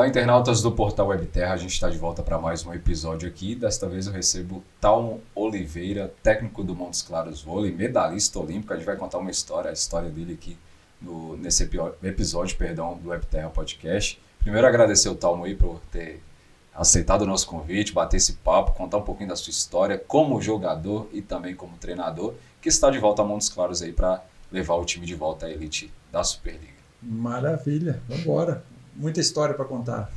Olá, internautas do Portal Webterra, a gente está de volta para mais um episódio aqui. Desta vez eu recebo Talmo Oliveira, técnico do Montes Claros Vôlei, medalhista olímpico. A gente vai contar uma história, a história dele aqui nesse episódio do Webterra Podcast. Primeiro agradecer o Talmo aí por ter aceitado o nosso convite, bater esse papo, contar um pouquinho da sua história como jogador e também como treinador, que está de volta a Montes Claros aí para levar o time de volta à elite da Superliga. Maravilha, vamos embora. Muita história para contar.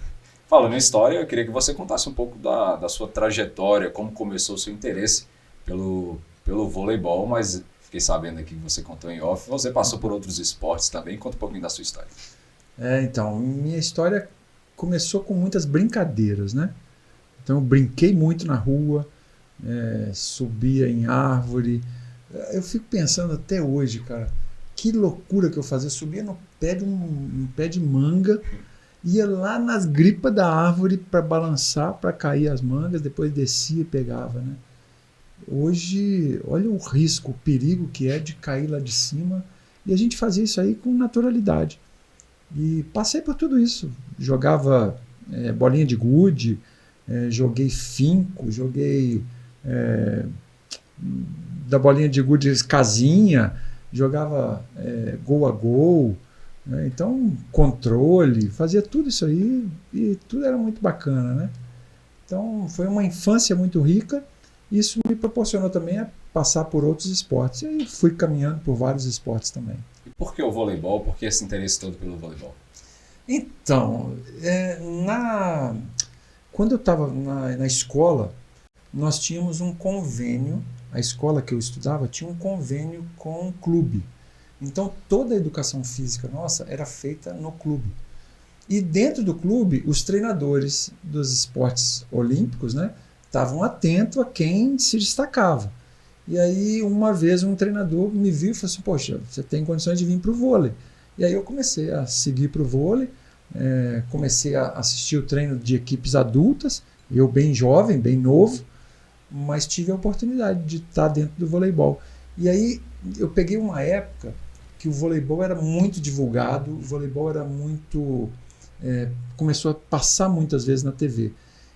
Falando em história, eu queria que você contasse um pouco da sua trajetória, como começou o seu interesse pelo voleibol, mas fiquei sabendo aqui que você contou em off, você passou por outros esportes também, conta um pouquinho da sua história. Então, minha história começou com muitas brincadeiras, né? Então, eu brinquei muito na rua, subia em árvore. Eu fico pensando até hoje, cara, que loucura que eu fazia. Eu subia no pé de um pé de manga, ia lá nas gripas da árvore para balançar, para cair as mangas, depois descia e pegava, né? Hoje, olha o risco, o perigo que é de cair lá de cima, e a gente fazia isso aí com naturalidade. E passei por tudo isso. Jogava bolinha de gude, joguei finco, joguei da bolinha de gude casinha, jogava gol a gol, né? Então controle, fazia tudo isso aí e tudo era muito bacana, né? Então foi uma infância muito rica. Isso me proporcionou também a passar por outros esportes e aí fui caminhando por vários esportes também. E por que o voleibol? Por que esse interesse todo pelo voleibol? Então, quando eu estava na escola, nós tínhamos um convênio. A escola que eu estudava tinha um convênio com um clube. Então, toda a educação física nossa era feita no clube. E dentro do clube, os treinadores dos esportes olímpicos, né, estavam atentos a quem se destacava. E aí, uma vez, um treinador me viu e falou assim, poxa, você tem condições de vir para o vôlei. E aí eu comecei a seguir para o vôlei, comecei a assistir o treino de equipes adultas, eu bem jovem, bem novo, mas tive a oportunidade de estar dentro do voleibol. E aí eu peguei uma época que o voleibol era muito divulgado, o voleibol era muito... começou a passar muitas vezes na TV.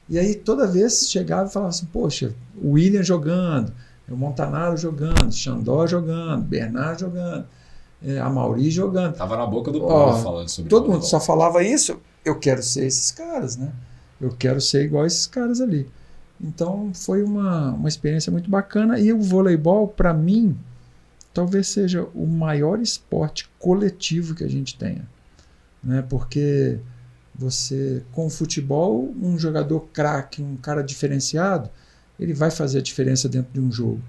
E aí toda vez chegava e falava assim, poxa, o William jogando, o Montanaro jogando, Xandó jogando, Bernard jogando, a Mauri jogando. Tava na boca do povo falando sobre todo voleibol. Mundo só falava isso, eu quero ser esses caras, né? Eu quero ser igual a esses caras ali. Então foi uma experiência muito bacana e o voleibol, para mim, talvez seja o maior esporte coletivo que a gente tenha, né? Porque você, com o futebol, um jogador craque, um cara diferenciado, ele vai fazer a diferença dentro de um jogo.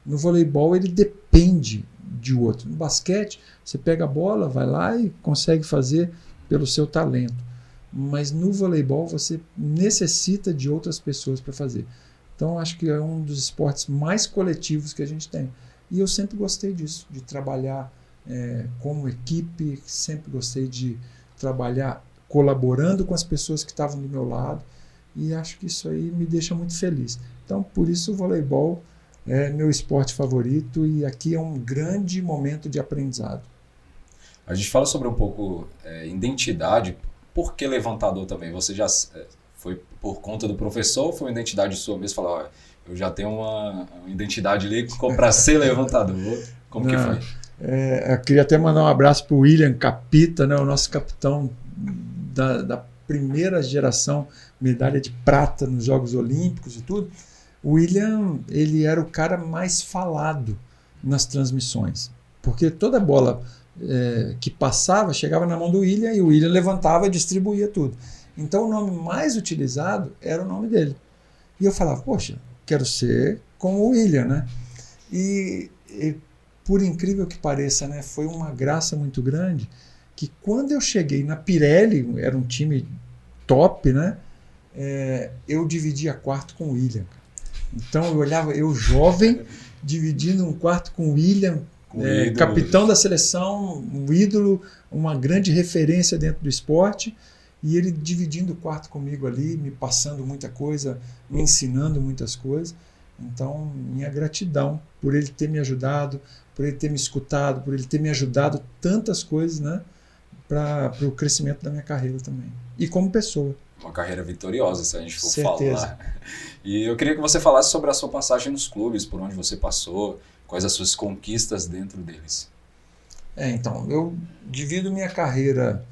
No voleibol, ele depende de outro. No basquete, você pega a bola, vai lá e consegue fazer pelo seu talento. Mas no voleibol você necessita de outras pessoas para fazer. Então acho que é um dos esportes mais coletivos que a gente tem. E eu sempre gostei disso, de trabalhar como equipe, sempre gostei de trabalhar colaborando com as pessoas que estavam do meu lado e acho que isso aí me deixa muito feliz. Então por isso o voleibol é meu esporte favorito e aqui é um grande momento de aprendizado. A gente fala sobre um pouco identidade. Por que levantador também? Você já foi por conta do professor ou foi uma identidade sua mesmo? Falar, eu já tenho uma identidade ali para ser levantador. Como que foi? Eu queria até mandar um abraço para o William Capita, né, o nosso capitão da primeira geração, medalha de prata nos Jogos Olímpicos e tudo. O William, ele era o cara mais falado nas transmissões, porque toda bola que passava, chegava na mão do William e o William levantava e distribuía tudo. Então o nome mais utilizado era o nome dele. E eu falava, poxa, quero ser como o William, né? E por incrível que pareça, né, foi uma graça muito grande que quando eu cheguei na Pirelli, era um time top, né? Eu dividia quarto com o William. Então eu olhava, eu jovem, dividindo um quarto com o William, capitão da seleção, um ídolo, uma grande referência dentro do esporte, e ele dividindo o quarto comigo ali, me passando muita coisa, me ensinando muitas coisas. Então, minha gratidão por ele ter me ajudado, por ele ter me escutado, por ele ter me ajudado tantas coisas, né? para o crescimento da minha carreira também. E como pessoa. Uma carreira vitoriosa, se a gente for Certeza. falar. E eu queria que você falasse sobre a sua passagem nos clubes, por onde você passou, quais as suas conquistas dentro deles. Então, eu divido minha carreira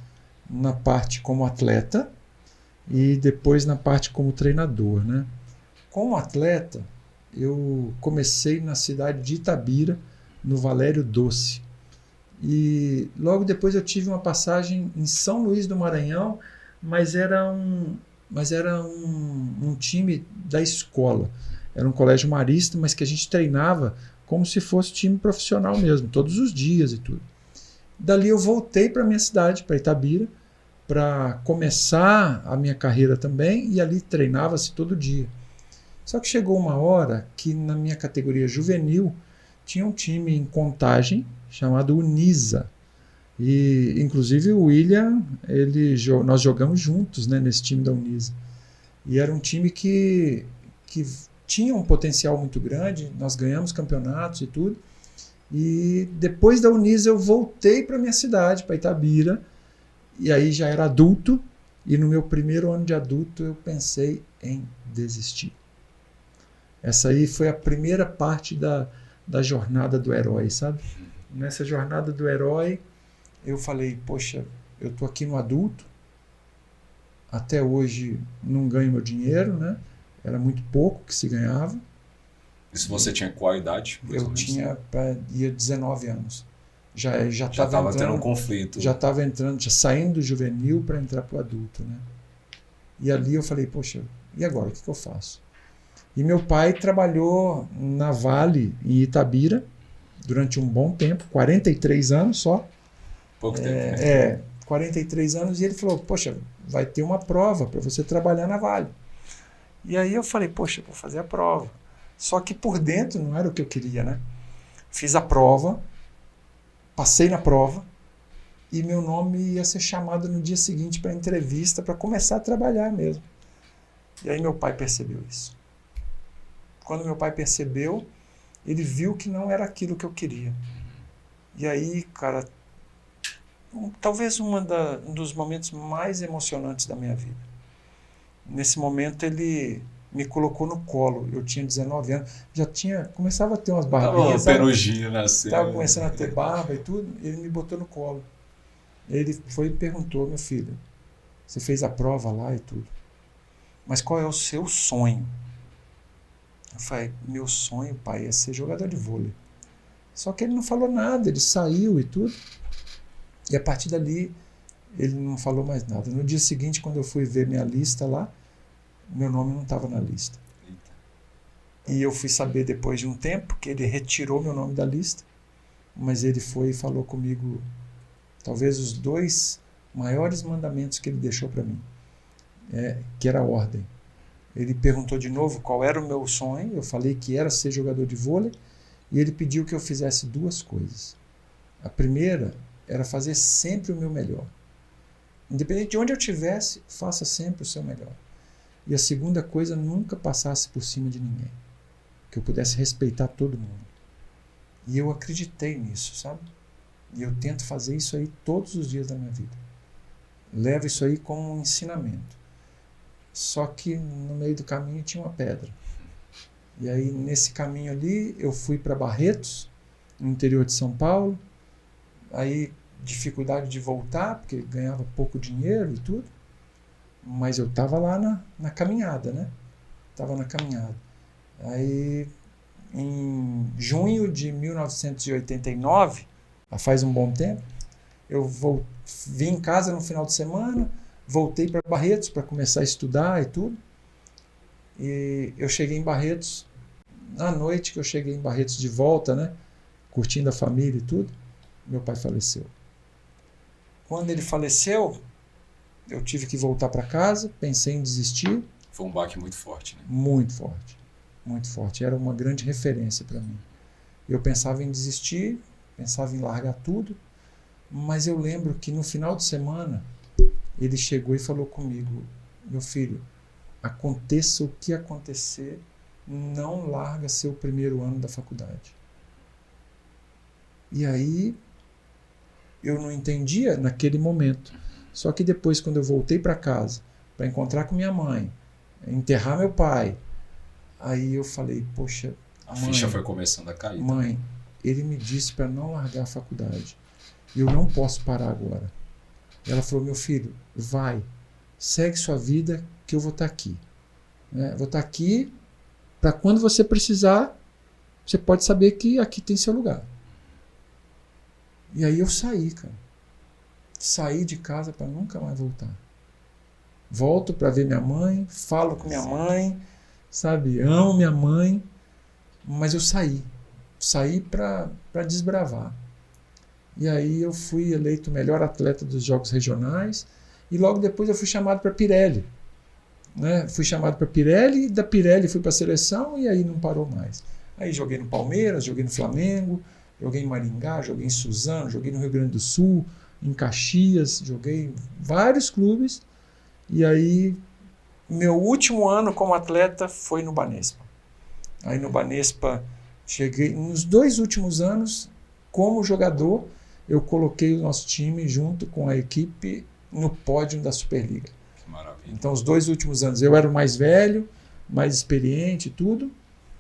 na parte como atleta e depois na parte como treinador, né? Como atleta, eu comecei na cidade de Itabira, no Valério Doce. E logo depois eu tive uma passagem em São Luís do Maranhão, mas era um time da escola. Era um colégio marista, mas que a gente treinava como se fosse time profissional mesmo, todos os dias e tudo. Dali eu voltei para minha cidade, para Itabira, para começar a minha carreira também, e ali treinava-se todo dia. Só que chegou uma hora que na minha categoria juvenil tinha um time em Contagem chamado Unisa. E inclusive o William, nós jogamos juntos, né, nesse time da Unisa. E era um time que tinha um potencial muito grande, nós ganhamos campeonatos e tudo. E depois da Unisa eu voltei para minha cidade, para Itabira, e aí já era adulto, e no meu primeiro ano de adulto eu pensei em desistir. Essa aí foi a primeira parte da jornada do herói, sabe? Nessa jornada do herói, eu falei, poxa, eu tô aqui no adulto, até hoje não ganho meu dinheiro, né? Era muito pouco que se ganhava. Isso você tinha qual idade? Eu tinha ia 19 anos. Já estava tendo um conflito. Já estava entrando, já saindo do juvenil para entrar para o adulto, né? E ali eu falei, poxa, e agora? O que eu faço? E meu pai trabalhou na Vale, em Itabira, durante um bom tempo, 43 anos só. Pouco tempo, né? 43 anos, e ele falou, poxa, vai ter uma prova para você trabalhar na Vale. E aí eu falei, poxa, vou fazer a prova. Só que por dentro não era o que eu queria, né? Fiz a prova, passei na prova, e meu nome ia ser chamado no dia seguinte para entrevista, para começar a trabalhar mesmo. E aí meu pai percebeu isso. Quando meu pai percebeu, ele viu que não era aquilo que eu queria. E aí, cara, talvez um dos momentos mais emocionantes da minha vida. Nesse momento ele me colocou no colo. Eu tinha 19 anos, começava a ter umas barbinhas. Tava perugina nascendo. Tava começando a ter barba e tudo. Ele me botou no colo. Ele foi e perguntou, meu filho, você fez a prova lá e tudo, mas qual é o seu sonho? Eu falei, meu sonho, pai, é ser jogador de vôlei. Só que ele não falou nada, ele saiu e tudo. E a partir dali, ele não falou mais nada. No dia seguinte, quando eu fui ver minha lista lá, meu nome não estava na lista. Eita. E eu fui saber depois de um tempo que ele retirou meu nome da lista, mas ele foi e falou comigo, talvez os 2 maiores mandamentos que ele deixou para mim, que era a ordem. Ele perguntou de novo qual era o meu sonho, eu falei que era ser jogador de vôlei, e ele pediu que eu fizesse 2 coisas. A primeira era fazer sempre o meu melhor. Independente de onde eu estivesse, faça sempre o seu melhor. E a segunda coisa, nunca passasse por cima de ninguém. Que eu pudesse respeitar todo mundo. E eu acreditei nisso, sabe? E eu tento fazer isso aí todos os dias da minha vida. Levo isso aí como um ensinamento. Só que no meio do caminho tinha uma pedra. E aí nesse caminho ali eu fui para Barretos, no interior de São Paulo. Aí dificuldade de voltar, porque ganhava pouco dinheiro e tudo. Mas eu estava lá na caminhada, né? Estava na caminhada. Aí em junho de 1989, faz um bom tempo, eu vim em casa no final de semana, voltei para Barretos para começar a estudar e tudo. E eu cheguei em Barretos, na noite que eu cheguei em Barretos de volta, né, curtindo a família e tudo, meu pai faleceu. Quando ele faleceu, eu tive que voltar para casa, pensei em desistir. Foi um baque muito forte, né? Muito forte, muito forte. Era uma grande referência para mim. Eu pensava em desistir, pensava em largar tudo, mas eu lembro que no final de semana ele chegou e falou comigo, meu filho, aconteça o que acontecer, não larga seu primeiro ano da faculdade. E aí eu não entendia naquele momento. Só que depois, quando eu voltei para casa, para encontrar com minha mãe, enterrar meu pai, aí eu falei, poxa, a ficha foi começando a cair. Mãe, ele me disse para não largar a faculdade. Eu não posso parar agora. Ela falou, meu filho, vai, segue sua vida que eu vou estar aqui. Vou estar aqui para quando você precisar, você pode saber que aqui tem seu lugar. E aí eu saí, cara. Saí de casa para nunca mais voltar. Volto para ver minha mãe, falo com minha mãe, sabe? Amo minha mãe, mas eu saí. Saí para desbravar. E aí eu fui eleito o melhor atleta dos Jogos Regionais e logo depois eu fui chamado para Pirelli. Fui chamado para Pirelli, e da Pirelli fui para a seleção e aí não parou mais. Aí joguei no Palmeiras, joguei no Flamengo, joguei em Maringá, joguei em Suzano, joguei no Rio Grande do Sul, em Caxias, joguei em vários clubes. E aí meu último ano como atleta foi no Banespa. Aí no Banespa cheguei, nos 2 últimos anos, como jogador, eu coloquei o nosso time junto com a equipe no pódio da Superliga. Que maravilha. Então, os 2 últimos anos, eu era o mais velho, mais experiente e tudo,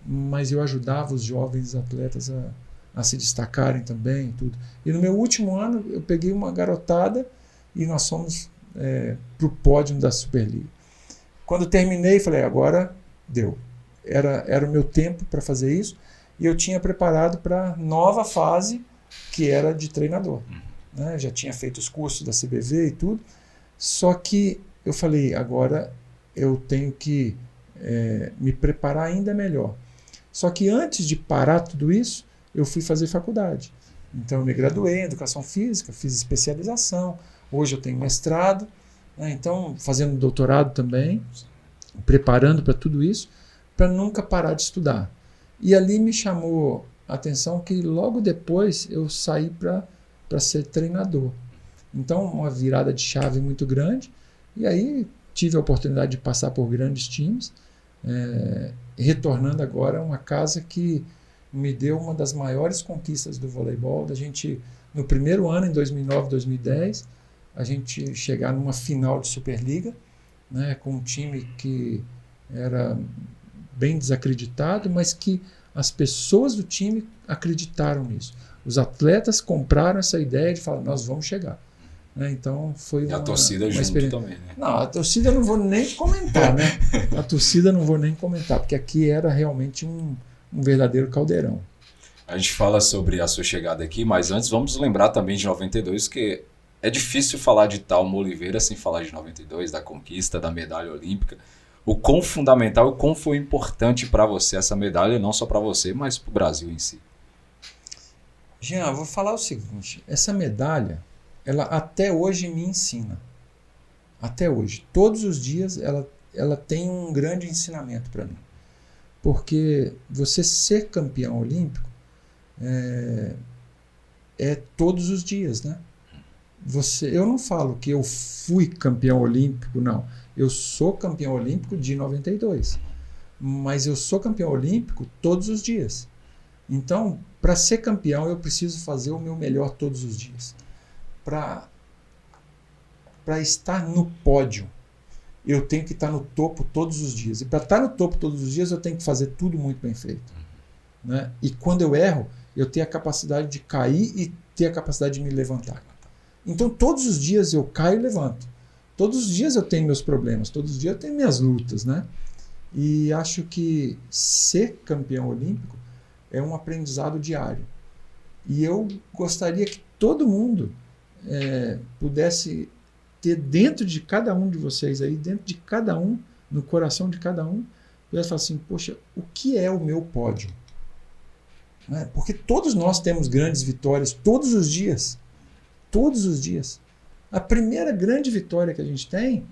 mas eu ajudava os jovens atletas a se destacarem também e tudo. E no meu último ano, eu peguei uma garotada e nós fomos para o pódio da Superliga. Quando terminei, falei, agora deu. Era o meu tempo para fazer isso e eu tinha preparado para a nova fase, que era de treinador. Já tinha feito os cursos da CBV e tudo, só que eu falei, agora eu tenho que me preparar ainda melhor. Só que antes de parar tudo isso, eu fui fazer faculdade. Então eu me graduei em Educação Física, fiz especialização, hoje eu tenho mestrado, então fazendo doutorado também, preparando para tudo isso, para nunca parar de estudar. E ali me chamou a atenção que logo depois eu saí para ser treinador. Então uma virada de chave muito grande, e aí tive a oportunidade de passar por grandes times, retornando agora a uma casa que me deu uma das maiores conquistas do voleibol, da gente, no primeiro ano, em 2009, 2010, a gente chegar numa final de Superliga, com um time que era bem desacreditado, mas que as pessoas do time acreditaram nisso. Os atletas compraram essa ideia de falar, nós vamos chegar. Então foi e a torcida junto experiência também, né? Não, a torcida eu não vou nem comentar, né? A torcida eu não vou nem comentar, porque aqui era realmente um verdadeiro caldeirão. A gente fala sobre a sua chegada aqui, mas antes vamos lembrar também de 92, que é difícil falar de Thalmo Oliveira sem falar de 92, da conquista, da medalha olímpica. O quão fundamental, o quão foi importante para você essa medalha, não só para você, mas para o Brasil em si. Jean, eu vou falar o seguinte, essa medalha, ela até hoje me ensina. Até hoje. Todos os dias ela tem um grande ensinamento para mim. Porque você ser campeão olímpico é todos os dias, né? Eu não falo que eu fui campeão olímpico, não. Eu sou campeão olímpico de 92. Mas eu sou campeão olímpico todos os dias. Então, para ser campeão, eu preciso fazer o meu melhor todos os dias. Para estar no pódio, eu tenho que estar no topo todos os dias. E para estar no topo todos os dias, eu tenho que fazer tudo muito bem feito. E quando eu erro, eu tenho a capacidade de cair e ter a capacidade de me levantar. Então, todos os dias eu caio e levanto. Todos os dias eu tenho meus problemas, todos os dias eu tenho minhas lutas, né? E acho que ser campeão olímpico é um aprendizado diário. E eu gostaria que todo mundo pudesse ter dentro de cada um de vocês aí, dentro de cada um, no coração de cada um, pudesse falar assim, poxa, o que é o meu pódio? Porque todos nós temos grandes vitórias todos os dias. Todos os dias. A primeira grande vitória que a gente tem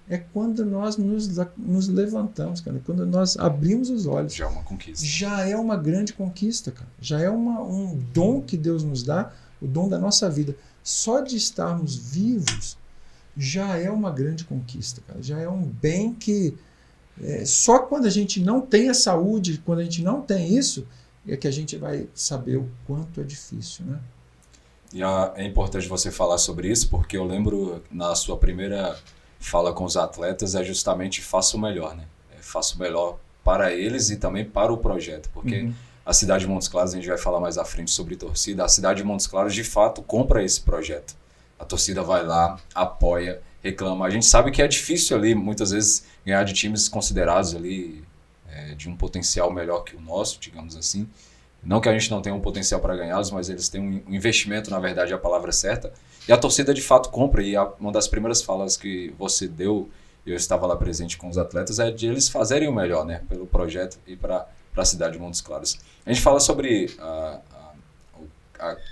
é quando nós nos levantamos, cara. Quando nós abrimos os olhos. Já é uma conquista. Já é uma grande conquista, cara. Já é um dom que Deus nos dá, o dom da nossa vida. Só de estarmos vivos já é uma grande conquista, cara. Já é um bem que só quando a gente não tem a saúde, quando a gente não tem isso, é que a gente vai saber o quanto é difícil, né? E é importante você falar sobre isso, porque eu lembro na sua primeira fala com os atletas é justamente faça o melhor, né? Faça o melhor para eles e também para o projeto, porque Uhum. a cidade de Montes Claros, a gente vai falar mais à frente sobre torcida, a cidade de Montes Claros de fato compra esse projeto. A torcida vai lá, apoia, reclama. A gente sabe que é difícil ali, muitas vezes, ganhar de times considerados ali de um potencial melhor que o nosso, digamos assim. Não que a gente não tenha um potencial para ganhá-los, mas eles têm um investimento, na verdade, é a palavra certa. E a torcida de fato compra. E uma das primeiras falas que você deu, eu estava lá presente com os atletas, é de eles fazerem o melhor, né, pelo projeto e para a cidade de Montes Claros. A gente fala sobre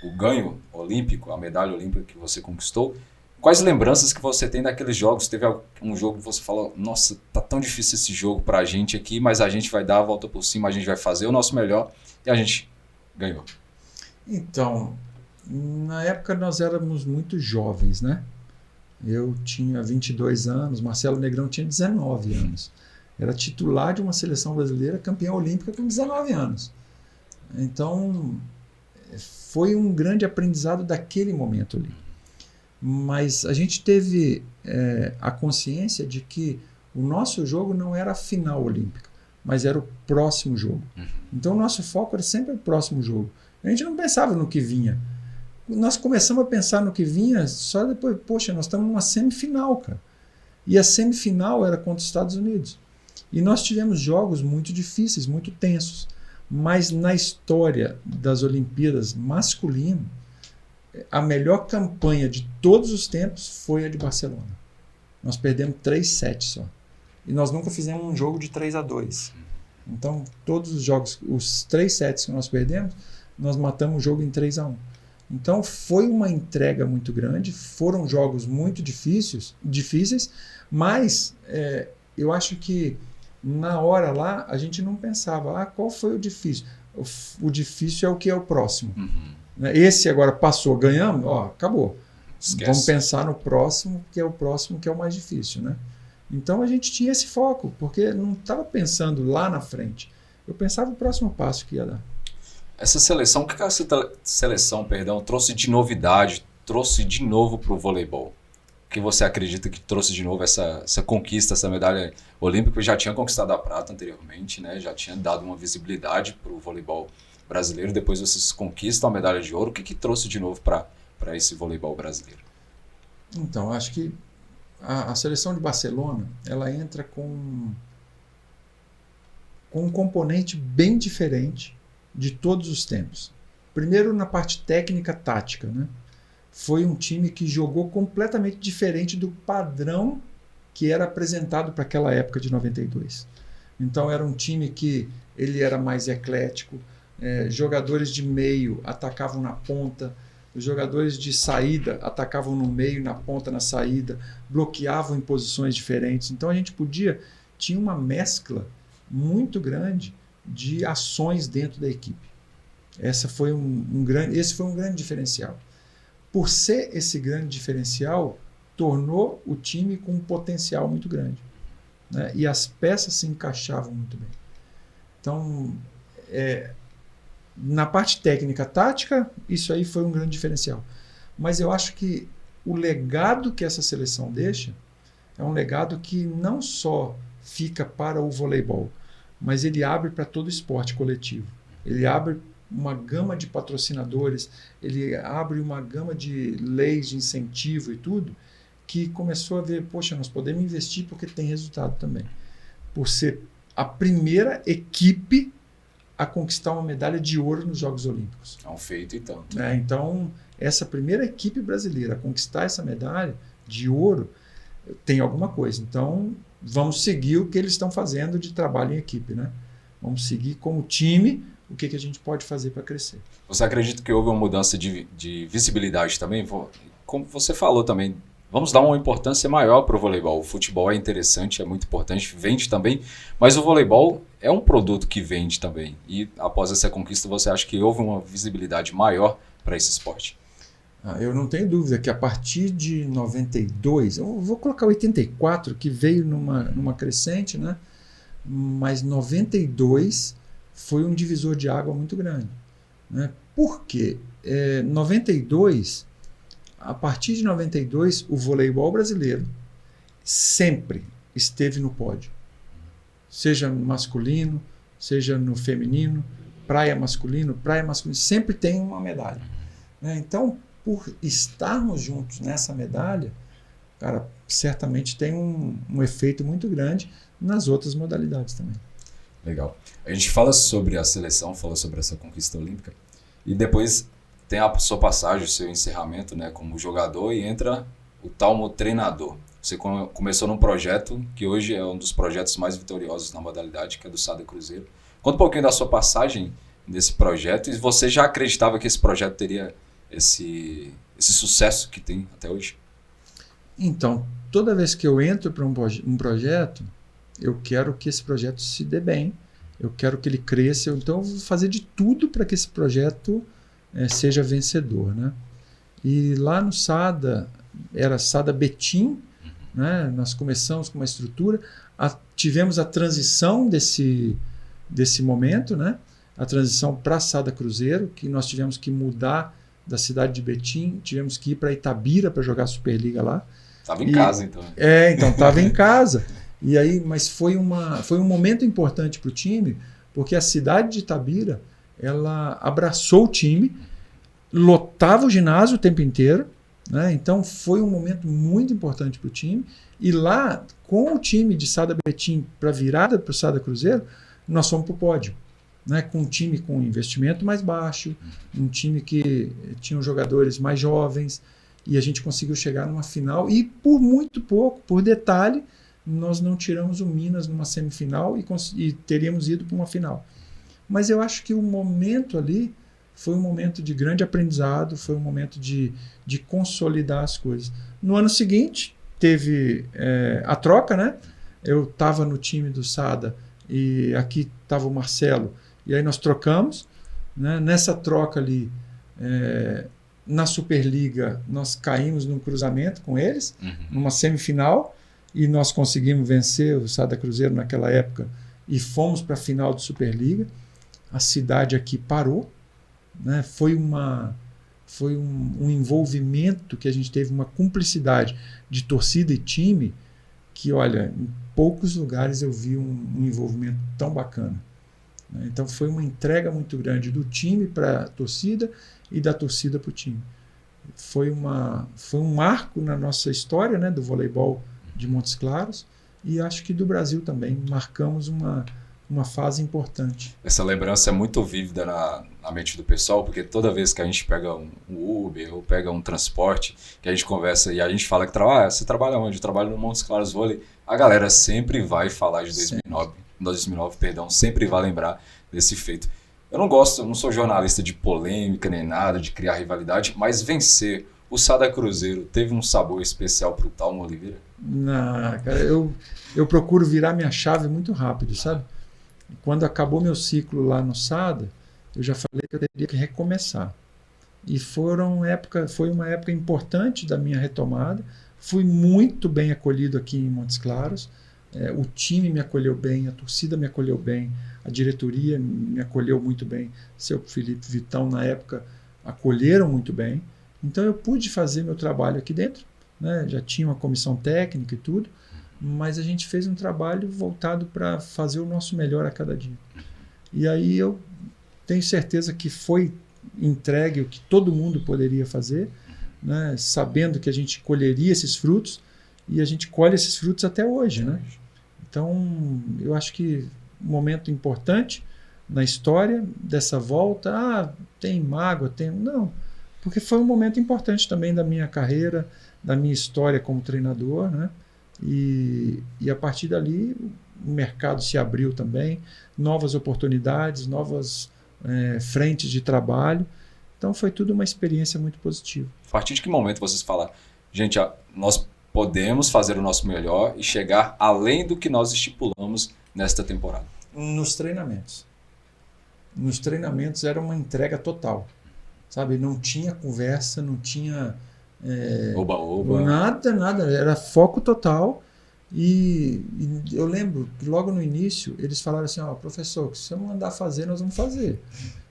o ganho olímpico, a medalha olímpica que você conquistou. Quais lembranças que você tem daqueles jogos? Teve um jogo que você falou, nossa, tá tão difícil esse jogo pra gente aqui, mas a gente vai dar a volta por cima, a gente vai fazer o nosso melhor e a gente ganhou. Então, na época nós éramos muito jovens, né? Eu tinha 22 anos, Marcelo Negrão tinha 19 anos. Era titular de uma seleção brasileira, campeã olímpica com 19 anos. Então, foi um grande aprendizado daquele momento ali. Mas a gente teve a consciência de que o nosso jogo não era a final olímpica, mas era o próximo jogo. Então o nosso foco era sempre o próximo jogo. A gente não pensava no que vinha. Nós começamos a pensar no que vinha só depois, poxa, nós estamos numa semifinal, cara. E a semifinal era contra os Estados Unidos. E nós tivemos jogos muito difíceis, muito tensos. Mas na história das Olimpíadas masculino, a melhor campanha de todos os tempos foi a de Barcelona. Nós perdemos 3 sets só. E nós nunca fizemos um jogo de 3-2. Então, todos os jogos, os 3 sets que nós perdemos, nós matamos o jogo em 3-1. Então, foi uma entrega muito grande, foram jogos muito difíceis, mas eu acho que na hora lá, a gente não pensava, qual foi o difícil? O difícil é o que é o próximo. Esse agora passou, ganhamos, acabou. Esquece. Vamos pensar no próximo, que é o próximo que é o mais difícil, né? Então a gente tinha esse foco, porque não estava pensando lá na frente. Eu pensava o próximo passo que ia dar. Essa seleção, o que essa seleção, trouxe de novidade, trouxe de novo para o voleibol? O que você acredita que trouxe de novo essa conquista, essa medalha olímpica? Já tinha conquistado a prata anteriormente, né? Já tinha dado uma visibilidade para o voleibol brasileiro. Depois vocês conquistam a medalha de ouro. O que trouxe de novo para esse voleibol brasileiro? Então, acho que a seleção de Barcelona, ela entra com um componente bem diferente de todos os tempos. Primeiro, na parte técnica tática, né? Foi um time que jogou completamente diferente do padrão que era apresentado para aquela época de 92. Então era um time que ele era mais eclético, jogadores de meio atacavam na ponta, os jogadores de saída atacavam no meio, na ponta, na saída, bloqueavam em posições diferentes. Então a gente tinha uma mescla muito grande de ações dentro da equipe. Esse foi um grande diferencial. Por ser esse grande diferencial, tornou o time com um potencial muito grande, né? E as peças se encaixavam muito bem. Então, na parte técnica tática, isso aí foi um grande diferencial. Mas eu acho que o legado que essa seleção deixa é um legado que não só fica para o voleibol, mas ele abre para todo o esporte coletivo. Ele abre uma gama de patrocinadores, ele abre uma gama de leis de incentivo e tudo, que começou a ver, poxa, nós podemos investir porque tem resultado também. Por ser a primeira equipe a conquistar uma medalha de ouro nos Jogos Olímpicos. É um feito e tanto. Então, essa primeira equipe brasileira a conquistar essa medalha de ouro tem alguma coisa. Então, vamos seguir o que eles estão fazendo de trabalho em equipe, né? Vamos seguir como time o que a gente pode fazer para crescer. Você acredita que houve uma mudança de visibilidade também? Como você falou também, vamos dar uma importância maior para o voleibol. O futebol é interessante, é muito importante, vende também, mas o voleibol é um produto que vende também. E após essa conquista, você acha que houve uma visibilidade maior para esse esporte? Eu não tenho dúvida que a partir de 92, eu vou colocar 84, que veio numa crescente, né? Mas 92 foi um divisor de água muito grande, né? Por quê? 92, a partir de 92, o voleibol brasileiro sempre esteve no pódio. Seja no masculino, seja no feminino, praia masculino, sempre tem uma medalha. Né? Então, por estarmos juntos nessa medalha, cara, certamente tem um efeito muito grande nas outras modalidades também. Legal. A gente fala sobre a seleção, fala sobre essa conquista olímpica, e depois tem a sua passagem, o seu encerramento, né, como jogador, e entra o Talmo treinador. Você começou num projeto que hoje é um dos projetos mais vitoriosos na modalidade, que é do Sada Cruzeiro. Conta um pouquinho da sua passagem nesse projeto, e você já acreditava que esse projeto teria esse sucesso que tem até hoje? Então, toda vez que eu entro para um projeto, eu quero que esse projeto se dê bem, eu quero que ele cresça, então eu vou fazer de tudo para que esse projeto seja vencedor. Né? E lá no Sada, era Sada Betim, né? Nós começamos com uma estrutura, tivemos a transição desse momento, né? A transição para Sada Cruzeiro, que nós tivemos que mudar da cidade de Betim, tivemos que ir para Itabira para jogar a Superliga lá. Estava em casa, então. Então estava em casa. E aí, mas foi um momento importante para o time, porque a cidade de Itabira, ela abraçou o time, lotava o ginásio o tempo inteiro, né? Então foi um momento muito importante para o time. E lá, com o time de Sada Betim para virada para o Sada Cruzeiro, nós fomos para o pódio. Né, com um time com investimento mais baixo, um time que tinha jogadores mais jovens, e a gente conseguiu chegar numa final, e por muito pouco, por detalhe, nós não tiramos o Minas numa semifinal e teríamos ido para uma final. Mas eu acho que o momento ali foi um momento de grande aprendizado, foi um momento de consolidar as coisas. No ano seguinte, teve a troca, né? Eu estava no time do Sada, e aqui estava o Marcelo, e aí nós trocamos, né? Nessa troca ali, na Superliga, nós caímos num cruzamento com eles, numa semifinal, e nós conseguimos vencer o Sada Cruzeiro naquela época e fomos para a final de Superliga. A cidade aqui parou, né? Foi um envolvimento que a gente teve, uma cumplicidade de torcida e time que, olha, em poucos lugares eu vi um envolvimento tão bacana. Então foi uma entrega muito grande do time para a torcida e da torcida para o time. Foi um marco na nossa história, né, do voleibol de Montes Claros, e acho que do Brasil também. Marcamos uma fase importante. Essa lembrança é muito vívida na mente do pessoal, porque toda vez que a gente pega um Uber ou pega um transporte, que a gente conversa e a gente fala que você trabalha onde? Eu trabalho no Montes Claros Vôlei. A galera sempre vai falar de 2009, sempre vai lembrar desse feito. Eu não sou jornalista de polêmica nem nada, de criar rivalidade, mas vencer o Sada Cruzeiro teve um sabor especial pro Talmo Oliveira? Não, cara, eu procuro virar minha chave muito rápido, sabe? Quando acabou meu ciclo lá no Sada, eu já falei que eu teria que recomeçar. E foi uma época importante da minha retomada. Fui muito bem acolhido aqui em Montes Claros. O time me acolheu bem, a torcida me acolheu bem, a diretoria me acolheu muito bem. Seu Felipe Vitão, na época, acolheram muito bem. Então eu pude fazer meu trabalho aqui dentro, né? Já tinha uma comissão técnica e tudo, mas a gente fez um trabalho voltado para fazer o nosso melhor a cada dia. E aí eu tenho certeza que foi entregue o que todo mundo poderia fazer, né? Sabendo que a gente colheria esses frutos, e a gente colhe esses frutos até hoje, né? Então, eu acho que um momento importante na história dessa volta, tem mágoa, não, porque foi um momento importante também da minha carreira, da minha história como treinador, né? E a partir dali o mercado se abriu também, novas oportunidades, novas frentes de trabalho. Então foi tudo uma experiência muito positiva. A partir de que momento vocês falaram, gente, nós podemos fazer o nosso melhor e chegar além do que nós estipulamos nesta temporada? Nos treinamentos. Nos treinamentos era uma entrega total. Sabe? Não tinha conversa, não tinha... Oba-oba. Nada. Era foco total. E eu lembro que logo no início eles falaram assim, professor, se você não mandar fazer, nós vamos fazer.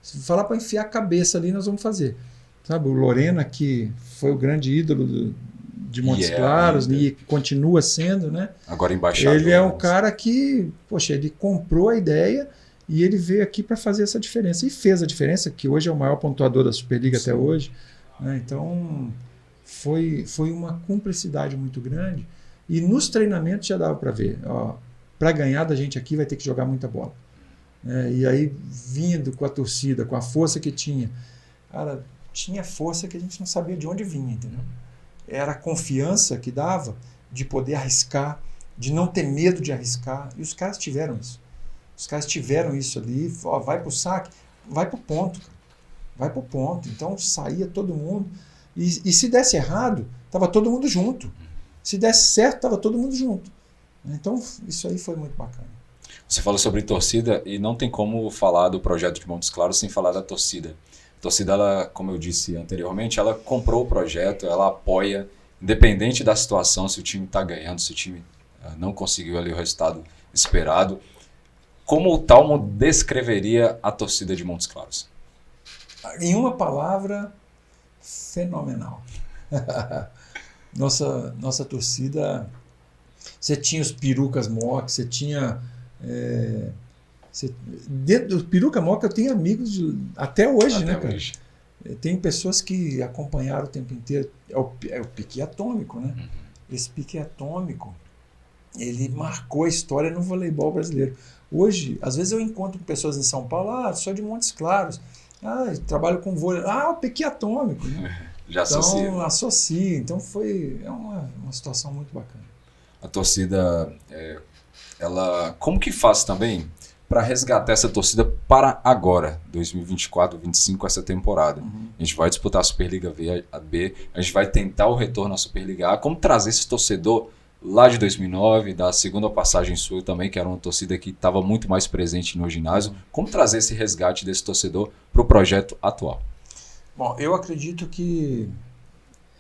Se falar para enfiar a cabeça ali, nós vamos fazer. Sabe, o Lorena, que foi o grande ídolo de Montes Claros ainda. e continua sendo, né? Agora embaixador. Ele é um cara que, poxa, ele comprou a ideia e ele veio aqui para fazer essa diferença. E fez a diferença, que hoje é o maior pontuador da Superliga até hoje. Né? Então, foi uma cumplicidade muito grande. E nos treinamentos já dava para ver. Para ganhar da gente aqui vai ter que jogar muita bola. E aí, vindo com a torcida, com a força que tinha, cara, tinha força que a gente não sabia de onde vinha, entendeu? Era a confiança que dava de poder arriscar, de não ter medo de arriscar. E os caras tiveram isso. Os caras tiveram isso ali. Vai pro saque, vai pro ponto. Cara. Vai pro ponto. Então saía todo mundo. E se desse errado, tava todo mundo junto. Se desse certo, tava todo mundo junto. Então isso aí foi muito bacana. Você falou sobre torcida e não tem como falar do projeto de Montes Claros sem falar da torcida. A torcida, ela, como eu disse anteriormente, ela comprou o projeto, ela apoia, independente da situação, se o time está ganhando, se o time não conseguiu ali o resultado esperado. Como o Talmo descreveria a torcida de Montes Claros? Em uma palavra, fenomenal. Nossa torcida, você tinha os perucas mock, você tinha... dentro do Peruca Moca eu tenho amigos até hoje, né, cara? Hoje. Tem pessoas que acompanharam o tempo inteiro. É o pique atômico, né? Uhum. Esse pique atômico, ele marcou a história no voleibol brasileiro. Hoje, às vezes eu encontro pessoas em São Paulo, sou de Montes Claros, trabalho com vôlei, o pique atômico, né? Já associa. Então, associa. Então, é uma situação muito bacana. A torcida, ela, como que faz também para resgatar essa torcida para agora, 2024, 2025, essa temporada? Uhum. A gente vai disputar a Superliga B, a gente vai tentar o retorno à Superliga A. Como trazer esse torcedor lá de 2009, da segunda passagem sua também, que era uma torcida que estava muito mais presente no ginásio. Uhum. Como trazer esse resgate desse torcedor para o projeto atual? Bom, eu acredito que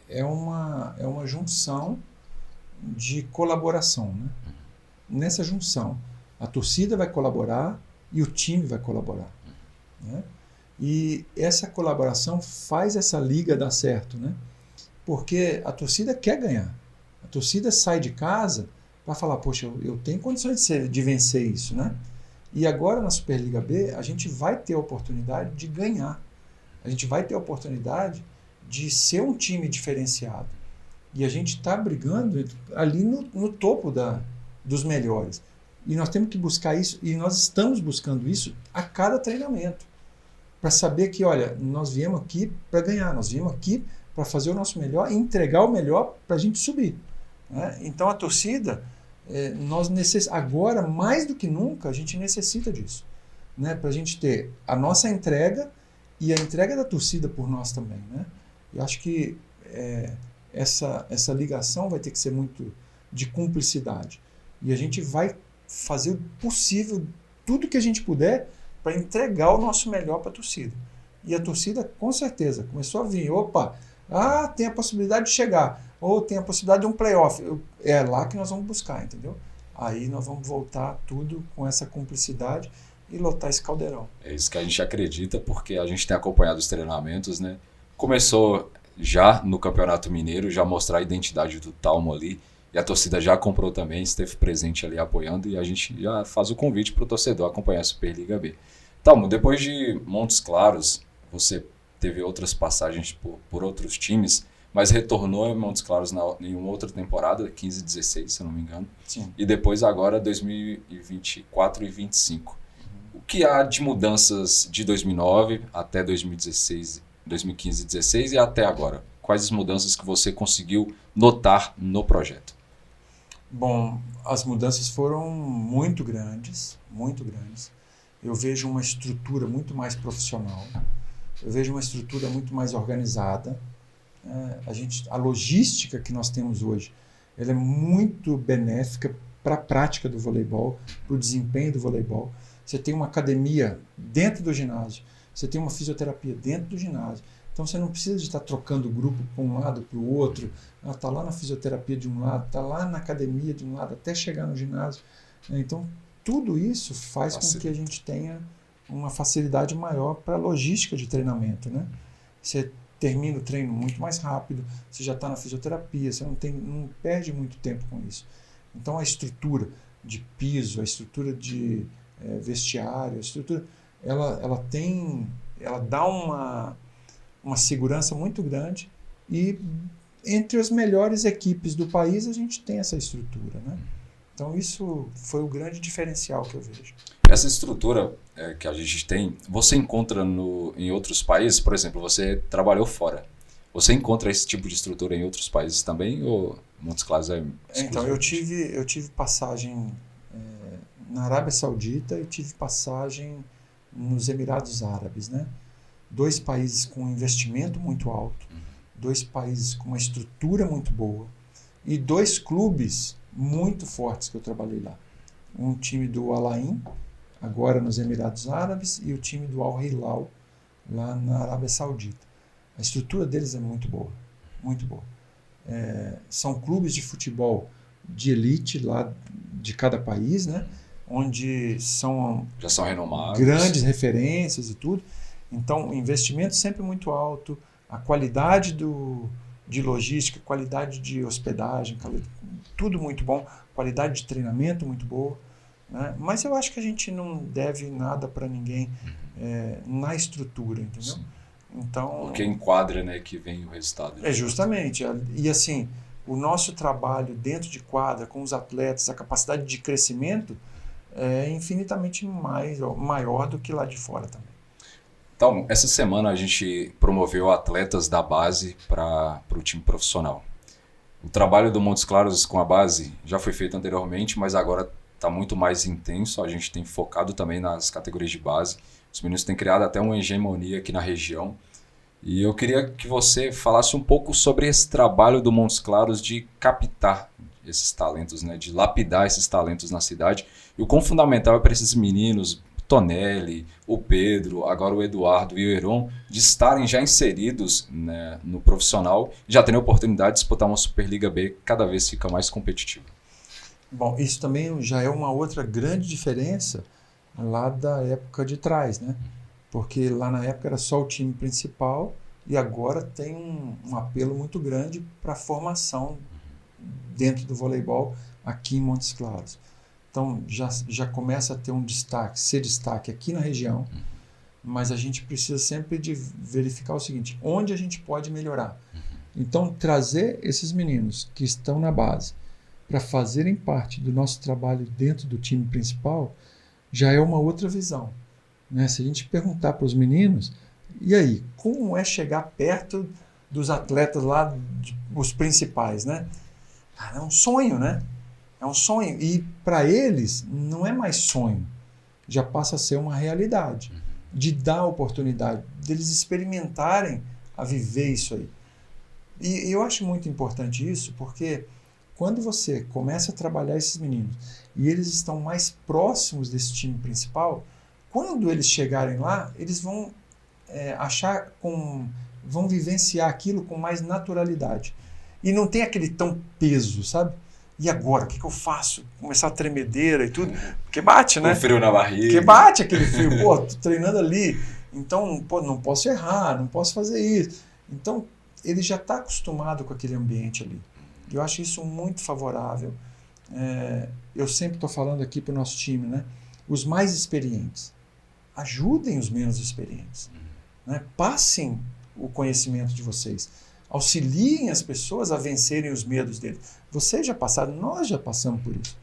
é uma junção de colaboração, né? Nessa junção, a torcida vai colaborar e o time vai colaborar, né? E essa colaboração faz essa liga dar certo, né? Porque a torcida quer ganhar. A torcida sai de casa para falar, poxa, eu tenho condições de vencer isso, né? E agora na Superliga B a gente vai ter a oportunidade de ganhar. A gente vai ter a oportunidade de ser um time diferenciado. E a gente está brigando ali no topo dos melhores. E nós temos que buscar isso, e nós estamos buscando isso a cada treinamento. Para saber que, olha, nós viemos aqui para ganhar, nós viemos aqui para fazer o nosso melhor e entregar o melhor para a gente subir. Né? Então a torcida, agora mais do que nunca, a gente necessita disso. Né? Para a gente ter a nossa entrega e a entrega da torcida por nós também. Né? Eu acho que essa ligação vai ter que ser muito de cumplicidade. E a gente vai fazer o possível, tudo que a gente puder, para entregar o nosso melhor para a torcida. E a torcida, com certeza, começou a vir. Opa, tem a possibilidade de chegar. Ou tem a possibilidade de um playoff. É lá que nós vamos buscar, entendeu? Aí nós vamos voltar tudo com essa cumplicidade e lotar esse caldeirão. É isso que a gente acredita, porque a gente tem acompanhado os treinamentos, né? Começou já no Campeonato Mineiro, já mostrar a identidade do Talmo ali, e a torcida já comprou também, esteve presente ali apoiando, e a gente já faz o convite para o torcedor acompanhar a Superliga B. Talmo, depois de Montes Claros, você teve outras passagens por outros times, mas retornou em Montes Claros em uma outra temporada, 15 e 16, se eu não me engano. Sim. E depois agora 2024 e 2025. O que há de mudanças de 2009 até 2016, 2015 e 2016 e até agora? Quais as mudanças que você conseguiu notar no projeto? Bom, as mudanças foram muito grandes, muito grandes. Eu vejo uma estrutura muito mais profissional, eu vejo uma estrutura muito mais organizada. A logística que nós temos hoje, ela é muito benéfica para a prática do voleibol, para o desempenho do voleibol. Você tem uma academia dentro do ginásio, você tem uma fisioterapia dentro do ginásio. Então você não precisa de estar trocando o grupo para um lado para o outro. Está lá na fisioterapia de um lado, está lá na academia de um lado, até chegar no ginásio. Então tudo isso faz com que a gente tenha uma facilidade maior para a logística de treinamento, né? Você termina o treino muito mais rápido, você já está na fisioterapia, você não perde muito tempo com isso. Então a estrutura de piso, a estrutura de vestiário, a estrutura, ela dá uma segurança muito grande e entre as melhores equipes do país a gente tem essa estrutura, né? Então isso foi o grande diferencial que eu vejo. Essa estrutura que a gente tem, você encontra em outros países? Por exemplo, você trabalhou fora. Você encontra esse tipo de estrutura em outros países também? Ou Montes Claros é exclusivo? Então, eu tive passagem na Arábia Saudita e tive passagem nos Emirados Árabes, né? 2 países com investimento muito alto, 2 países com uma estrutura muito boa e 2 clubes muito fortes que eu trabalhei lá. Um time do Al Ain, agora nos Emirados Árabes, e o time do Al Hilal, lá na Arábia Saudita. A estrutura deles é muito boa, muito boa. São clubes de futebol de elite lá de cada país, né? Onde já são renomados, grandes referências e tudo. Então, o investimento sempre muito alto, a qualidade de logística, qualidade de hospedagem, tudo muito bom, qualidade de treinamento muito boa, né? Mas eu acho que a gente não deve nada para ninguém na estrutura, entendeu? Sim. Então, porque enquadra, né, que vem o resultado. Justamente. E assim, o nosso trabalho dentro de quadra, com os atletas, a capacidade de crescimento é infinitamente maior do que lá de fora também. Então, essa semana a gente promoveu atletas da base para o time profissional. O trabalho do Montes Claros com a base já foi feito anteriormente, mas agora está muito mais intenso. A gente tem focado também nas categorias de base. Os meninos têm criado até uma hegemonia aqui na região. E eu queria que você falasse um pouco sobre esse trabalho do Montes Claros de captar esses talentos, né, de lapidar esses talentos na cidade. E o quão fundamental é para esses meninos, Tonelli, o Pedro, agora o Eduardo e o Heron, de estarem já inseridos, né, no profissional e já terem a oportunidade de disputar uma Superliga B que cada vez fica mais competitiva. Bom, isso também já é uma outra grande diferença lá da época de trás, né? Porque lá na época era só o time principal e agora tem um apelo muito grande para a formação dentro do voleibol aqui em Montes Claros. Então já começa a ter ser destaque aqui na região, mas a gente precisa sempre de verificar o seguinte, onde a gente pode melhorar. Então trazer esses meninos que estão na base para fazerem parte do nosso trabalho dentro do time principal já é uma outra visão, né? Se a gente perguntar para os meninos, e aí, como é chegar perto dos atletas lá, os principais, né? Cara, é um sonho, né? É um sonho. E para eles, não é mais sonho. Já passa a ser uma realidade. De dar a oportunidade, deles experimentarem a viver isso aí. E eu acho muito importante isso, porque quando você começa a trabalhar esses meninos e eles estão mais próximos desse time principal, quando eles chegarem lá, eles vão vão vivenciar aquilo com mais naturalidade. E não tem aquele tão peso, sabe? E agora, o que eu faço? Começar a tremedeira e tudo. Porque bate, né? O frio na barriga. Porque bate aquele frio. Pô, tô treinando ali. Então, pô, não posso errar, não posso fazer isso. Então, ele já está acostumado com aquele ambiente ali. Eu acho isso muito favorável. Eu sempre estou falando aqui para o nosso time, né? Os mais experientes, ajudem os menos experientes. Né? Passem o conhecimento de vocês. Auxiliem as pessoas a vencerem os medos deles. Vocês já passaram, nós já passamos por isso.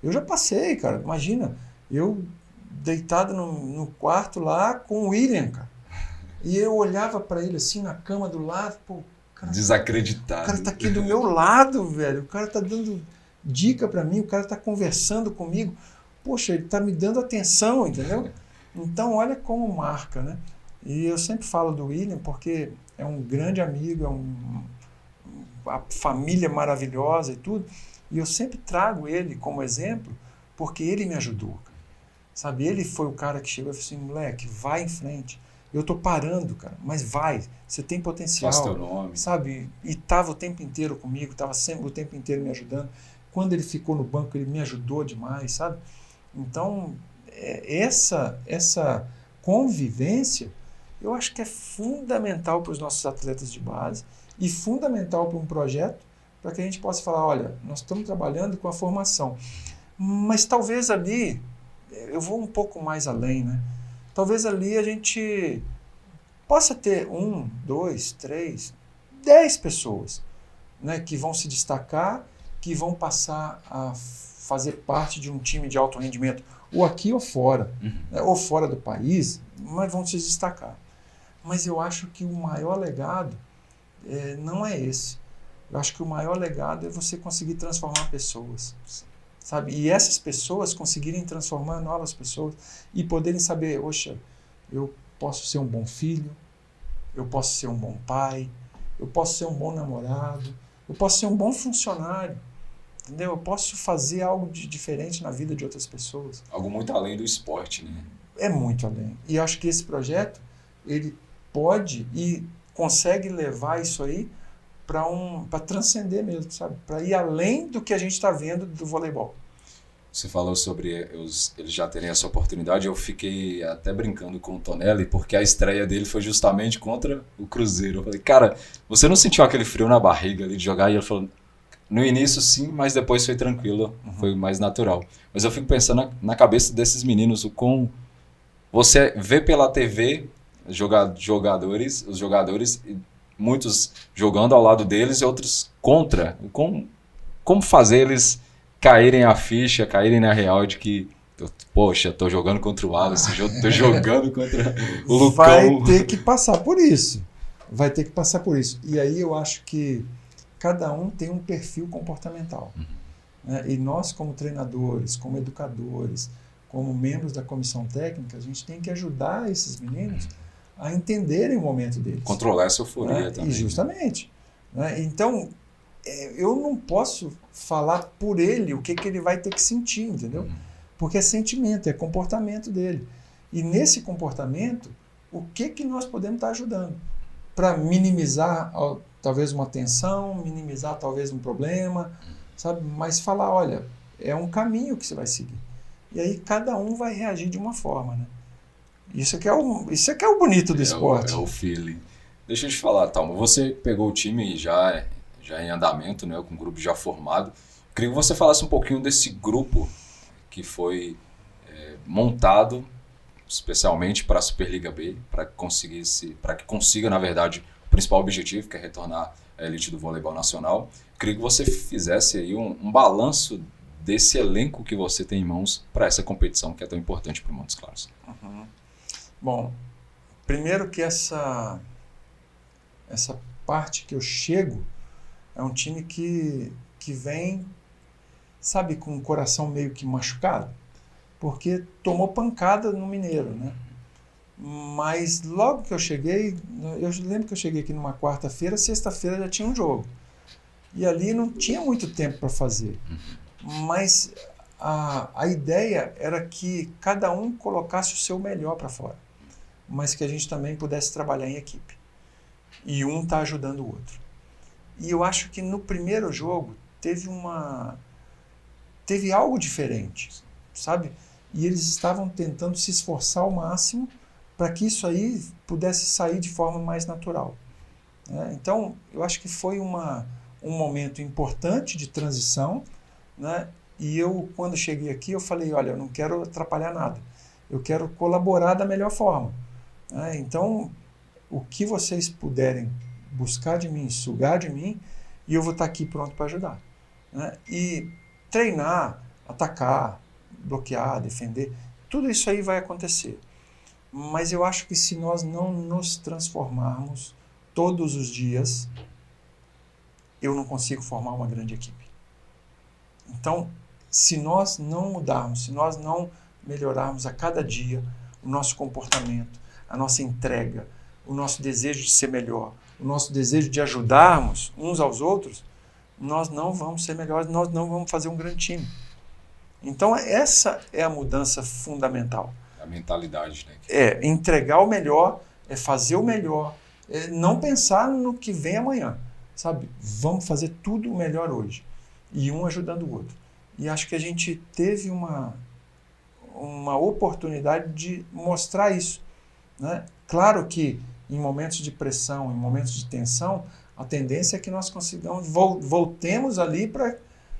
Eu já passei, cara. Imagina, eu deitado no quarto lá com o William, cara. E eu olhava para ele assim na cama do lado, pô, cara, desacreditado. O cara tá aqui do meu lado, velho. O cara tá dando dica para mim, o cara tá conversando comigo. Poxa, ele tá me dando atenção, entendeu? Então, olha como marca, né? E eu sempre falo do William porque é um grande amigo, a família maravilhosa e tudo. E eu sempre trago ele como exemplo porque ele me ajudou. Cara. Sabe, ele foi o cara que chegou e falou assim, moleque, vai em frente. Eu tô parando, cara, mas vai, você tem potencial. Faz teu nome. Sabe, e tava o tempo inteiro comigo, tava sempre o tempo inteiro me ajudando. Quando ele ficou no banco, ele me ajudou demais, sabe? Então, essa convivência eu acho que é fundamental para os nossos atletas de base e fundamental para um projeto para que a gente possa falar, olha, nós estamos trabalhando com a formação. Mas talvez ali, eu vou um pouco mais além, né? Talvez ali a gente possa ter 1, 2, 3, 10 pessoas, né, que vão se destacar, que vão passar a fazer parte de um time de alto rendimento, ou aqui ou fora, né, ou fora do país, mas vão se destacar. Mas eu acho que o maior legado não é esse. Eu acho que o maior legado é você conseguir transformar pessoas, sabe? E essas pessoas conseguirem transformar novas pessoas e poderem saber, oxa, eu posso ser um bom filho, eu posso ser um bom pai, eu posso ser um bom namorado, eu posso ser um bom funcionário, entendeu? Eu posso fazer algo de diferente na vida de outras pessoas. Algo muito além do esporte, né? É muito além. E acho que esse projeto, ele pode e consegue levar isso aí para transcender mesmo, sabe? Para ir além do que a gente está vendo do voleibol. Você falou sobre eles já terem essa oportunidade. Eu fiquei até brincando com o Tonelli, porque a estreia dele foi justamente contra o Cruzeiro. Eu falei, cara, você não sentiu aquele frio na barriga ali de jogar? E ele falou, no início sim, mas depois foi tranquilo, foi mais natural. Mas eu fico pensando na cabeça desses meninos, o quão você vê pela TV os jogadores, muitos jogando ao lado deles e outros contra. Como fazer eles caírem a ficha, caírem na real de que, poxa, tô jogando contra o Wallace, tô jogando contra o Lucão. Vai ter que passar por isso. Vai ter que passar por isso. E aí eu acho que cada um tem um perfil comportamental. Né? E nós, como treinadores, como educadores, como membros da comissão técnica, a gente tem que ajudar esses meninos a entenderem o momento deles. Controlar essa euforia, né? também. E justamente. Né? Então, eu não posso falar por ele o que ele vai ter que sentir, entendeu? Porque é sentimento, é comportamento dele. E nesse comportamento, o que nós podemos estar ajudando? Para minimizar talvez uma tensão, minimizar talvez um problema, sabe? Mas falar, olha, é um caminho que você vai seguir. E aí cada um vai reagir de uma forma, né? Isso é que é o bonito do esporte. É o feeling. Deixa eu te falar, Talma, você pegou o time já em andamento, né, com o grupo já formado. Queria que você falasse um pouquinho desse grupo que foi montado especialmente para a Superliga B, para que consiga, na verdade, o principal objetivo, que é retornar à elite do voleibol nacional. Queria que você fizesse aí um balanço desse elenco que você tem em mãos para essa competição que é tão importante para o Montes Claros. Bom, primeiro que essa parte que eu chego é um time que vem, sabe, com o coração meio que machucado, porque tomou pancada no Mineiro, né? Mas logo que eu cheguei, eu lembro que eu cheguei aqui numa quarta-feira, sexta-feira já tinha um jogo. E ali não tinha muito tempo para fazer. Mas a ideia era que cada um colocasse o seu melhor para fora, mas que a gente também pudesse trabalhar em equipe. E um está ajudando o outro. E eu acho que no primeiro jogo teve algo diferente, sabe? E eles estavam tentando se esforçar ao máximo para que isso aí pudesse sair de forma mais natural. Né? Então, eu acho que foi um momento importante de transição, né? E eu, quando cheguei aqui, eu falei, olha, eu não quero atrapalhar nada, eu quero colaborar da melhor forma. Né? Então, o que vocês puderem buscar de mim, sugar de mim, e eu vou estar aqui pronto para ajudar. Né? E treinar, atacar, bloquear, defender, tudo isso aí vai acontecer. Mas eu acho que se nós não nos transformarmos todos os dias, eu não consigo formar uma grande equipe. Então, se nós não mudarmos, se nós não melhorarmos a cada dia o nosso comportamento, a nossa entrega, o nosso desejo de ser melhor, o nosso desejo de ajudarmos uns aos outros, nós não vamos ser melhores, nós não vamos fazer um grande time. Então, essa é a mudança fundamental. A mentalidade, né? É entregar o melhor, é fazer o melhor, é não pensar no que vem amanhã, sabe? Vamos fazer tudo o melhor hoje. E um ajudando o outro. E acho que a gente teve uma oportunidade de mostrar isso, né? Claro que em momentos de pressão, em momentos de tensão, a tendência é que nós consigamos, voltemos ali para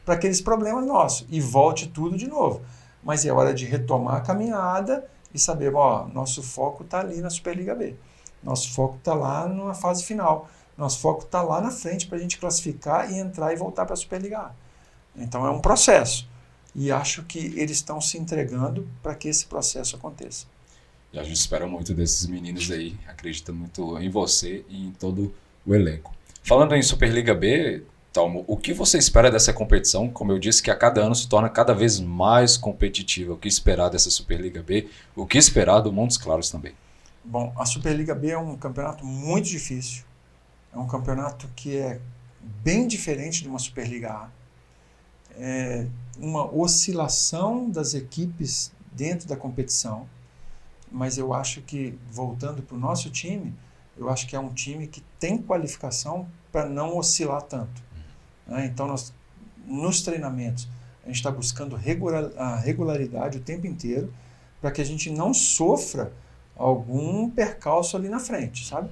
aqueles problemas nossos e volte tudo de novo. Mas é hora de retomar a caminhada e saber, nosso foco está ali na Superliga B. Nosso foco está lá na fase final. Nosso foco está lá na frente para a gente classificar e entrar e voltar para a Superliga A. Então é um processo. E acho que eles estão se entregando para que esse processo aconteça. E a gente espera muito desses meninos aí. Acredita muito em você e em todo o elenco. Falando em Superliga B, Talmo, o que você espera dessa competição? Como eu disse, que a cada ano se torna cada vez mais competitiva. O que esperar dessa Superliga B? O que esperar do Montes Claros também? Bom, a Superliga B é um campeonato muito difícil. É um campeonato que é bem diferente de uma Superliga A. É uma oscilação das equipes dentro da competição. Mas eu acho que, voltando para o nosso time, eu acho que é um time que tem qualificação para não oscilar tanto. Então, nos treinamentos, a gente está buscando a regularidade o tempo inteiro para que a gente não sofra algum percalço ali na frente, sabe?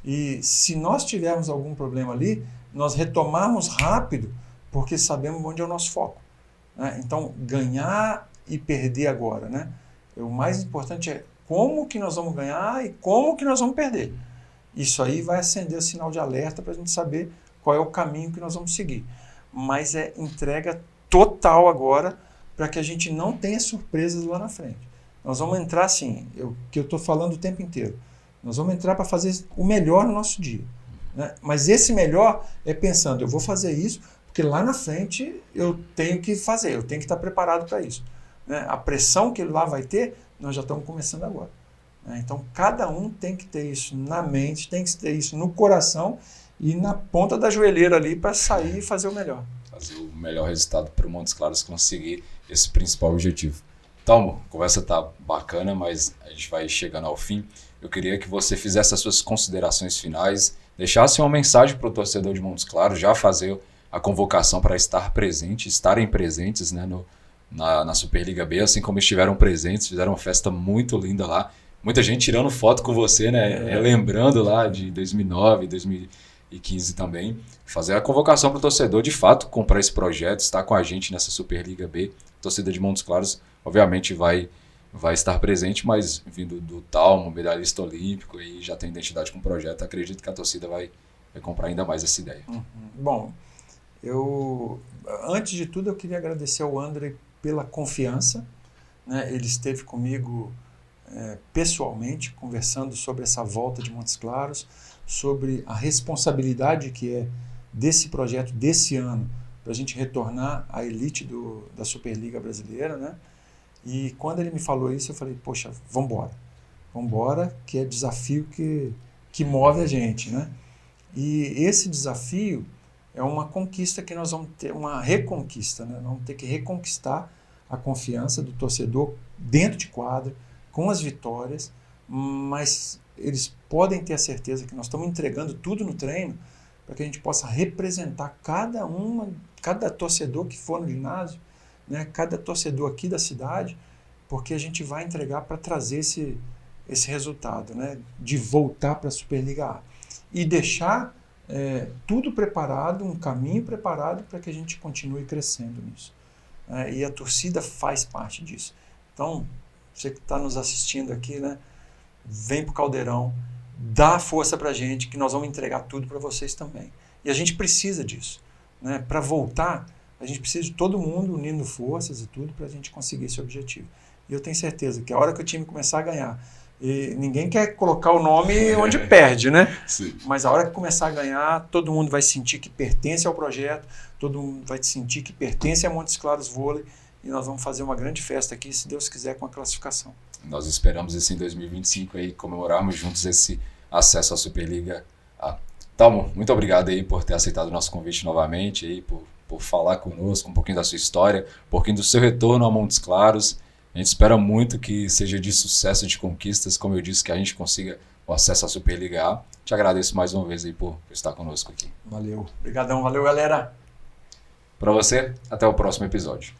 E se nós tivermos algum problema ali, nós retomarmos rápido, porque sabemos onde é o nosso foco. Então, ganhar e perder agora, né? O mais importante é como que nós vamos ganhar e como que nós vamos perder. Isso aí vai acender o sinal de alerta para a gente saber qual é o caminho que nós vamos seguir. Mas é entrega total agora para que a gente não tenha surpresas lá na frente. Nós vamos entrar assim, que eu estou falando o tempo inteiro, nós vamos entrar para fazer o melhor no nosso dia. Né? Mas esse melhor é pensando, eu vou fazer isso, porque lá na frente eu tenho que fazer, eu tenho que estar preparado para isso. Né? A pressão que lá vai ter, nós já estamos começando agora. Então, cada um tem que ter isso na mente, tem que ter isso no coração e na ponta da joelheira ali para sair e fazer o melhor. Fazer o melhor resultado para o Montes Claros conseguir esse principal objetivo. Talmo, a conversa tá bacana, mas a gente vai chegando ao fim. Eu queria que você fizesse as suas considerações finais, deixasse uma mensagem para o torcedor de Montes Claros, já fazer a convocação para estarem presentes, né, na Superliga B, assim como estiveram presentes, fizeram uma festa muito linda lá. Muita gente tirando foto com você, né? Lembrando lá de 2009, 2015 também. Fazer a convocação para o torcedor, de fato, comprar esse projeto, estar com a gente nessa Superliga B. A torcida de Montes Claros, obviamente, vai estar presente, mas vindo do Talmo, medalhista olímpico, e já tem identidade com o projeto, acredito que a torcida vai comprar ainda mais essa ideia. Bom, antes de tudo, eu queria agradecer ao André pela confiança. Né? Ele esteve comigo pessoalmente, conversando sobre essa volta de Montes Claros, sobre a responsabilidade que é desse projeto, desse ano, para a gente retornar à elite da Superliga Brasileira, né? E quando ele me falou isso, eu falei, poxa, vambora, que é desafio que move a gente, né? E esse desafio é uma conquista que nós vamos ter, uma reconquista, né? Nós vamos ter que reconquistar a confiança do torcedor dentro de quadra, com as vitórias, mas eles podem ter a certeza que nós estamos entregando tudo no treino para que a gente possa representar cada torcedor que for no ginásio, né, cada torcedor aqui da cidade, porque a gente vai entregar para trazer esse resultado, né, de voltar para a Superliga A e deixar tudo preparado, um caminho preparado para que a gente continue crescendo nisso. E a torcida faz parte disso. Então, você que está nos assistindo aqui, né, vem para o Caldeirão, dá força para a gente, que nós vamos entregar tudo para vocês também. E a gente precisa disso. Né? Para voltar, a gente precisa de todo mundo unindo forças e tudo para a gente conseguir esse objetivo. E eu tenho certeza que a hora que o time começar a ganhar, e ninguém quer colocar o nome onde perde, né? Sim. Mas a hora que começar a ganhar, todo mundo vai sentir que pertence ao projeto, todo mundo vai sentir que pertence a Montes Claros Vôlei, e nós vamos fazer uma grande festa aqui, se Deus quiser, com a classificação. Nós esperamos isso em 2025 aí, comemorarmos juntos esse acesso à Superliga A. Talmo, muito obrigado aí por ter aceitado o nosso convite novamente, aí, por falar conosco um pouquinho da sua história, um pouquinho do seu retorno a Montes Claros. A gente espera muito que seja de sucesso, de conquistas, como eu disse, que a gente consiga o acesso à Superliga A. Te agradeço mais uma vez aí por estar conosco aqui. Valeu. Obrigadão, valeu, galera. Para você, até o próximo episódio.